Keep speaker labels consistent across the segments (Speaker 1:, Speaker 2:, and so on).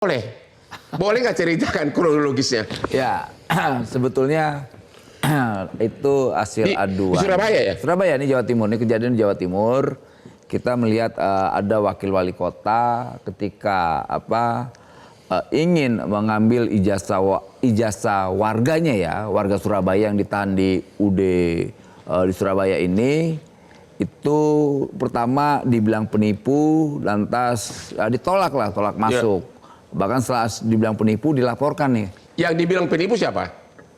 Speaker 1: Boleh. Boleh nggak ceritakan kronologisnya?
Speaker 2: Ya, sebetulnya itu hasil aduan.
Speaker 1: Di Surabaya ya?
Speaker 2: Surabaya ini Jawa Timur, ini kejadian di Jawa Timur. Kita melihat ada wakil wali kota ketika ingin mengambil ijazah warganya ya, warga Surabaya yang ditahan di UD di Surabaya ini. Itu pertama dibilang penipu, lantas tolak masuk. Ya. Bahkan setelah dibilang penipu dilaporkan nih.
Speaker 1: Yang dibilang penipu siapa?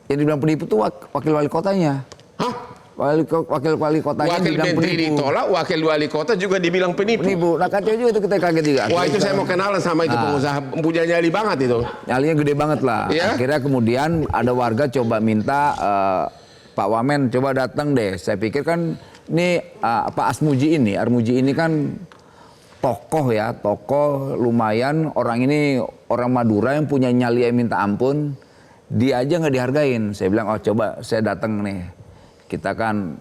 Speaker 2: Yang dibilang penipu itu wakil wali kotanya.
Speaker 1: Hah?
Speaker 2: Wakil wali kotanya
Speaker 1: wakil
Speaker 2: dibilang
Speaker 1: menteri
Speaker 2: penipu.
Speaker 1: Ditolak, wakil wali kota juga dibilang penipu.
Speaker 2: Nah kacau juga itu, kita kaget juga.
Speaker 1: Wah itu saya mau kenalan sama itu pengusaha punya nyali banget itu.
Speaker 2: Nyalinya gede banget lah. Ya? Akhirnya kemudian ada warga coba minta Pak Wamen coba datang deh. Saya pikir kan ini Armuji ini kan tokoh ya, tokoh lumayan, orang ini orang Madura yang punya nyali yang minta ampun, dia aja nggak dihargain. Saya bilang, oh coba saya datang nih, kita kan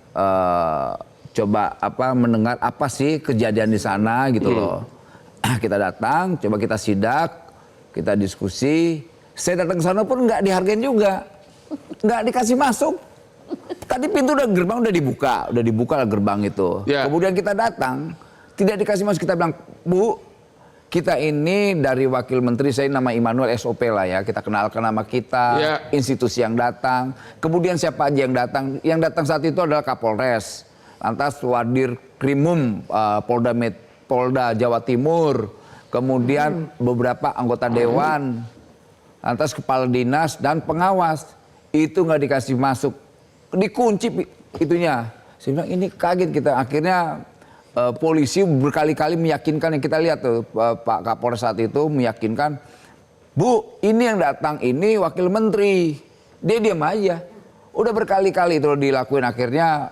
Speaker 2: coba mendengar apa sih kejadian di sana gitu loh. Kita datang, coba kita sidak, kita diskusi. Saya datang ke sana pun nggak dihargain juga, nggak dikasih masuk. Tadi pintu gerbang udah dibuka lah gerbang itu. Yeah. Kemudian kita datang. Tidak dikasih masuk, kita bilang, Bu, kita ini dari wakil menteri, saya nama Immanuel SOP lah ya, kita kenalkan nama kita, institusi yang datang, kemudian siapa aja yang datang. Yang datang saat itu adalah Kapolres, lantas Wadir Krimum, Polda Jawa Timur, kemudian beberapa anggota dewan, lantas kepala dinas dan pengawas. Itu nggak dikasih masuk, dikunci itunya. Saya bilang ini kaget kita, akhirnya polisi berkali-kali meyakinkan, yang kita lihat tuh Pak Kapolres saat itu meyakinkan, Bu ini yang datang ini wakil menteri, dia diam aja. Udah berkali-kali itu dilakuin, akhirnya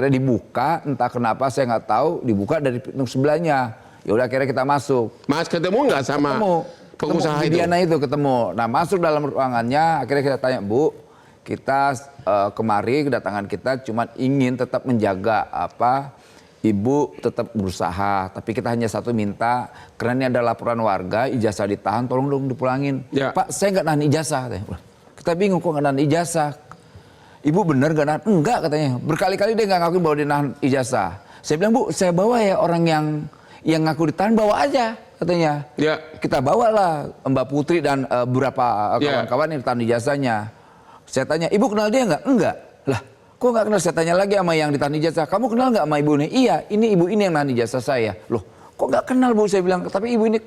Speaker 2: dibuka, entah kenapa saya nggak tahu, dibuka dari pintu sebelahnya. Ya udah akhirnya kita masuk.
Speaker 1: Mas ketemu nggak sama pengusaha itu?
Speaker 2: Diana itu ketemu. Nah masuk dalam ruangannya, akhirnya kita tanya, Bu kita kemari kedatangan kita cuma ingin tetap menjaga Ibu tetap berusaha, tapi kita hanya satu minta, karena ini ada laporan warga, ijazah ditahan, tolong dong dipulangin. Ya. Pak, saya nggak nahan ijazah. Kita bingung kok nggak nahan ijazah. Ibu bener nggak nahan? Enggak katanya. Berkali-kali dia nggak ngakuin bahwa dia nahan ijazah. Saya bilang, Bu, saya bawa ya orang yang ngaku ditahan, bawa aja katanya. Ya. Kita bawalah Mbak Putri dan beberapa kawan-kawan yang ditahan ijazahnya. Saya tanya, Ibu kenal dia nggak? Enggak. Lah. Kok nggak kenal? Saya tanya lagi sama yang ditahan ijazah. Kamu kenal nggak sama ibu ini? Iya, ini ibu ini yang nahan ijazah saya. Loh, kok nggak kenal Bu? Saya bilang, tapi ibu ini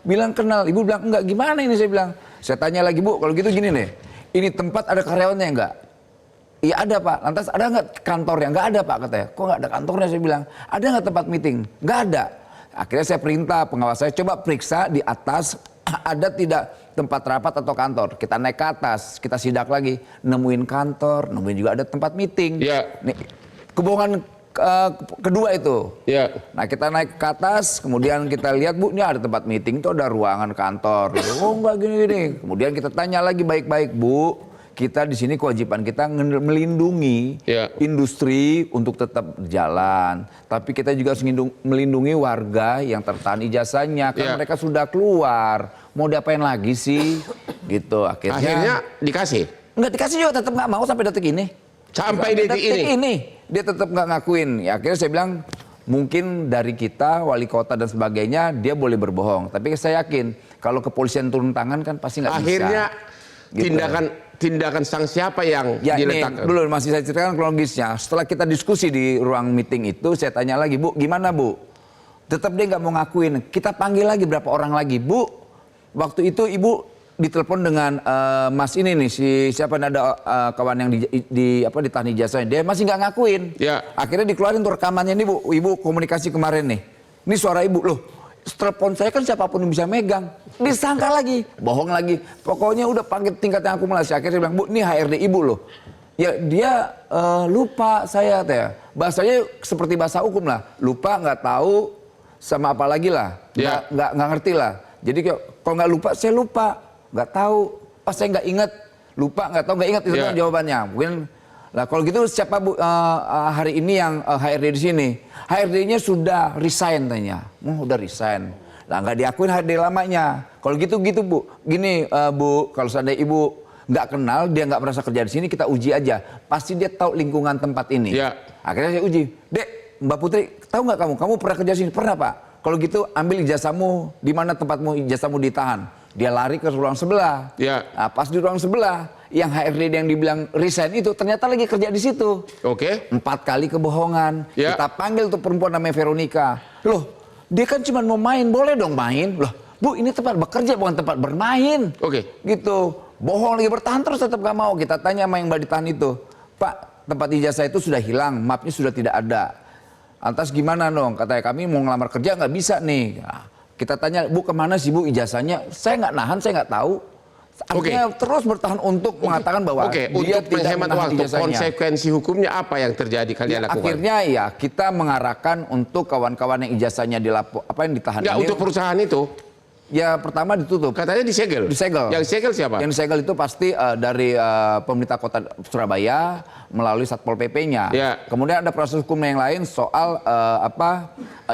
Speaker 2: bilang kenal. Ibu bilang enggak. Gimana ini? Saya bilang. Saya tanya lagi, Bu, kalau gitu gini nih. Ini tempat ada karyawannya enggak? Iya ada Pak. Lantas ada nggak kantornya? Nggak ada Pak katanya. Kok nggak ada kantornya? Saya bilang. Ada nggak tempat meeting? Nggak ada. Akhirnya saya perintah pengawas saya coba periksa di atas ada tidak tempat rapat atau kantor. Kita naik ke atas, kita sidak lagi, nemuin kantor, nemuin juga ada tempat meeting. Nih, kebohongan kedua itu. Nah kita naik ke atas, kemudian kita lihat, Bu, ini ada tempat meeting, itu ada ruangan kantor. Oh enggak gini-gini. Kemudian kita tanya lagi baik-baik, Bu, kita di sini kewajiban kita melindungi industri untuk tetap berjalan. Tapi kita juga harus melindungi warga yang tertahan ijazahnya, karena mereka sudah keluar. Mau diapain lagi sih? Gitu. Akhirnya
Speaker 1: dikasih?
Speaker 2: Nggak dikasih juga, tetap nggak mau sampai detik ini.
Speaker 1: Sampai detik ini?
Speaker 2: Dia tetap nggak ngakuin. Ya, akhirnya saya bilang, mungkin dari kita, wali kota dan sebagainya, dia boleh berbohong. Tapi saya yakin, kalau kepolisian turun tangan kan pasti nggak bisa.
Speaker 1: Akhirnya
Speaker 2: gitu.
Speaker 1: tindakan sanksi apa yang diletakkan?
Speaker 2: Belum, masih saya ceritakan kronologisnya. Setelah kita diskusi di ruang meeting itu, saya tanya lagi, Bu, gimana Bu? Tetap dia nggak mau ngakuin. Kita panggil lagi berapa orang lagi, Bu? Waktu itu Ibu ditelepon dengan Mas ini nih, siapa ada kawan yang ditahan ijazahnya, dia masih nggak ngakuin. Akhirnya dikeluarin tuh rekamannya nih, Bu. Ibu komunikasi kemarin nih. Ini suara Ibu loh. Telepon saya kan siapapun yang bisa megang. Disangka lagi, bohong lagi. Pokoknya udah panggil tingkatnya akumulasi. Akhirnya dia bilang, Bu, ini HRD Ibu loh. Ya dia lupa saya teh. Bahasanya seperti bahasa hukum lah. Lupa, nggak tahu, sama apa lagi lah. Nggak ngerti lah. Jadi kalau nggak lupa, saya lupa. Nggak tahu, pas saya nggak ingat. Lupa, nggak tahu, nggak ingat. Itu kan jawabannya. Mungkin Lah kalau gitu siapa hari ini yang HRD di sini? HRD-nya sudah resign tanya. Udah resign. Lah nggak diakuin HD lamanya. Kalau gitu Bu. Gini Bu, kalau seandainya Ibu nggak kenal, dia nggak merasa kerja di sini, kita uji aja. Pasti dia tahu lingkungan tempat ini.
Speaker 1: Ya.
Speaker 2: Akhirnya saya uji. Dek, Mbak Putri, tahu nggak kamu? Kamu pernah kerja di sini? Pernah Pak. Kalau gitu ambil ijazahmu, di mana tempatmu ijazahmu ditahan. Dia lari ke ruang sebelah.
Speaker 1: Ya.
Speaker 2: Nah, pas di ruang sebelah, yang HRD yang dibilang resign itu ternyata lagi kerja di situ.
Speaker 1: Oke.
Speaker 2: 4 kali kebohongan.
Speaker 1: Ya.
Speaker 2: Kita panggil tuh perempuan namanya Veronica. Loh, dia kan cuma mau main, boleh dong main. Loh, Bu, ini tempat bekerja bukan tempat bermain.
Speaker 1: Oke.
Speaker 2: Gitu. Bohong lagi bertahan terus tetap gak mau. Kita tanya sama yang Mbak ditahan itu. Pak, tempat ijazah itu sudah hilang, mapnya sudah tidak ada. Lantas gimana dong? Katanya kami mau ngelamar kerja nggak bisa nih. Nah, kita tanya, Bu kemana sih Bu ijazahnya? Saya nggak nahan, saya nggak tahu. Artinya terus bertahan untuk mengatakan bahwa dia
Speaker 1: untuk
Speaker 2: tidak
Speaker 1: menghemat
Speaker 2: menahan
Speaker 1: waktu,
Speaker 2: ijazahnya.
Speaker 1: konsekuensi hukumnya apa yang terjadi kalian lakukan?
Speaker 2: Akhirnya ya kita mengarahkan untuk kawan-kawan yang ijazahnya yang ditahan
Speaker 1: Nggak,
Speaker 2: ini.
Speaker 1: untuk perusahaan itu
Speaker 2: Ya pertama ditutup.
Speaker 1: katanya disegel.
Speaker 2: Disegel.
Speaker 1: Yang disegel siapa?
Speaker 2: Yang disegel itu pasti dari pemerintah kota Surabaya melalui Satpol PP-nya.
Speaker 1: Ya.
Speaker 2: Kemudian ada proses hukum yang lain soal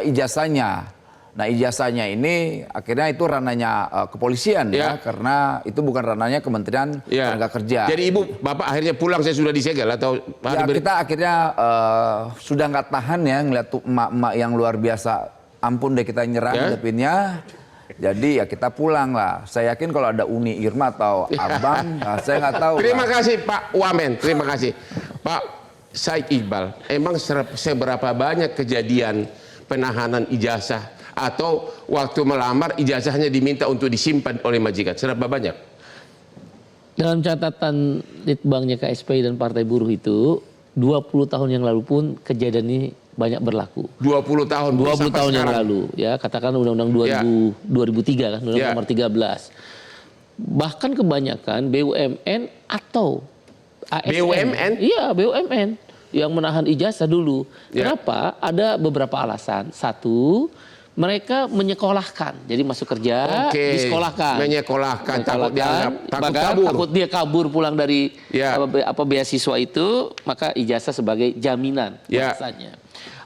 Speaker 2: ijazahnya. Nah ijazahnya ini akhirnya itu ranahnya kepolisian ya, karena itu bukan ranahnya Kementerian Tenaga Kerja.
Speaker 1: Jadi Bapak akhirnya pulang, saya sudah disegel atau
Speaker 2: Ya kita akhirnya sudah nggak tahan ya ngeliat tuh emak-emak yang luar biasa. Ampun deh kita nyerang depinnya. Jadi ya kita pulang lah. Saya yakin kalau ada Uni Irma atau Abang, saya nggak tahu.
Speaker 1: Terima kasih Pak Wamen, terima kasih. Pak Said Iqbal, emang seberapa banyak kejadian penahanan ijazah atau waktu melamar ijazahnya diminta untuk disimpan oleh majikan? Seberapa banyak?
Speaker 3: Dalam catatan Litbangnya KSPI dan Partai Buruh itu 20 tahun yang lalu pun kejadian ini banyak berlaku.
Speaker 1: 20 tahun.
Speaker 3: 20 tahun yang lalu ya, katakan Undang-Undang 2003 kan, Undang-Undang nomor 13. Bahkan kebanyakan BUMN atau ASN.
Speaker 1: BUMN?
Speaker 3: Iya, BUMN yang menahan ijazah dulu. Kenapa? Ada beberapa alasan. Satu, mereka menyekolahkan, jadi masuk kerja, disekolahkan.
Speaker 1: Menyekolahkan, takut
Speaker 3: dia kabur pulang dari beasiswa itu, maka ijazah sebagai jaminan bahasanya.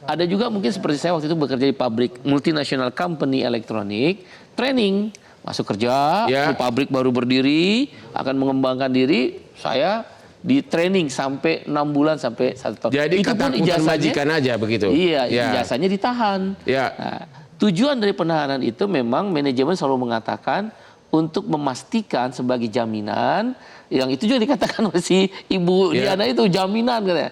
Speaker 3: Ada juga mungkin seperti saya waktu itu bekerja di pabrik multinational company elektronik, training, masuk kerja, di pabrik baru berdiri, akan mengembangkan diri, saya di training sampai 6 bulan sampai 1 tahun.
Speaker 1: Jadi
Speaker 3: itu pun
Speaker 1: ketakutan majikan aja begitu?
Speaker 3: Iya, ijazahnya ditahan. Nah, tujuan dari penahanan itu memang manajemen selalu mengatakan untuk memastikan sebagai jaminan, yang itu juga dikatakan oleh si Ibu Diana itu jaminan katanya.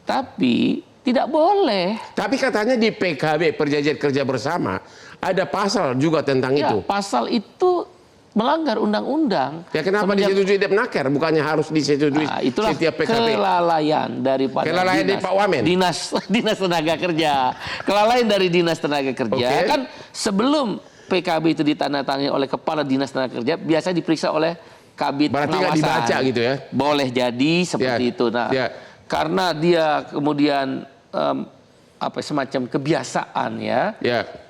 Speaker 3: Tapi tidak boleh.
Speaker 1: Tapi katanya di PKB, Perjanjian Kerja Bersama, ada pasal juga tentang itu.
Speaker 3: Pasal itu melanggar undang-undang.
Speaker 1: Ya kenapa disetujui Depnaker, bukannya harus disetujui setiap PKB?
Speaker 3: Kelalaian daripada
Speaker 1: dari Pak Wamen.
Speaker 3: Dinas Tenaga Kerja. Kelalaian dari Dinas Tenaga Kerja. Kan sebelum PKB itu ditandatangani oleh Kepala Dinas Tenaga Kerja, biasa diperiksa oleh Kabid
Speaker 1: Pengawasan. Berarti nggak dibaca gitu ya?
Speaker 3: Boleh jadi seperti itu. Nah, karena dia kemudian semacam kebiasaan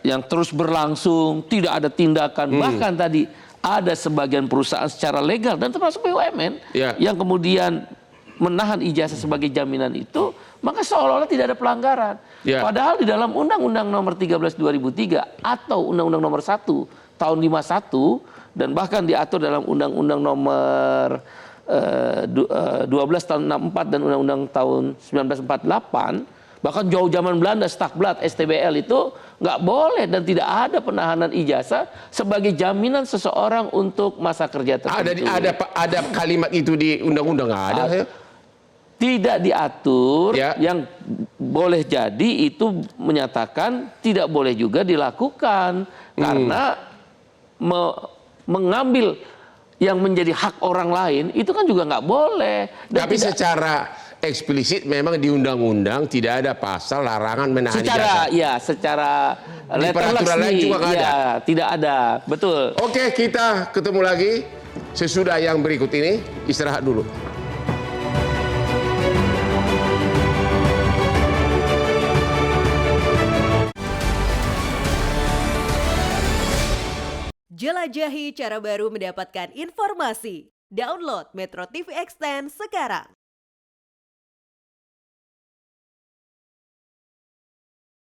Speaker 3: yang terus berlangsung, tidak ada tindakan, bahkan tadi ada sebagian perusahaan secara legal dan termasuk BUMN yang kemudian menahan ijazah sebagai jaminan itu, maka seolah-olah tidak ada pelanggaran. Padahal di dalam Undang-Undang nomor 13 2003 atau Undang-Undang nomor 1 tahun 51 dan bahkan diatur dalam Undang-Undang nomor 12 tahun 64 dan Undang-Undang tahun 1948, bahkan jauh zaman Belanda, Stakblad, STBL itu nggak boleh dan tidak ada penahanan ijazah sebagai jaminan seseorang untuk masa kerja tertentu.
Speaker 1: Ada kalimat itu di undang-undang nggak ada?
Speaker 3: Tidak diatur, yang boleh jadi itu menyatakan tidak boleh juga dilakukan karena mengambil yang menjadi hak orang lain itu kan juga nggak boleh. Dan
Speaker 1: tapi secara eksplisit memang di undang-undang tidak ada pasal larangan menahan ijazah.
Speaker 3: Secara
Speaker 1: di peraturan lain juga nggak ada.
Speaker 3: Tidak ada, betul.
Speaker 1: Oke, kita ketemu lagi sesudah yang berikut ini. Istirahat dulu.
Speaker 4: Jelajahi cara baru mendapatkan informasi. Download Metro TV Extend sekarang.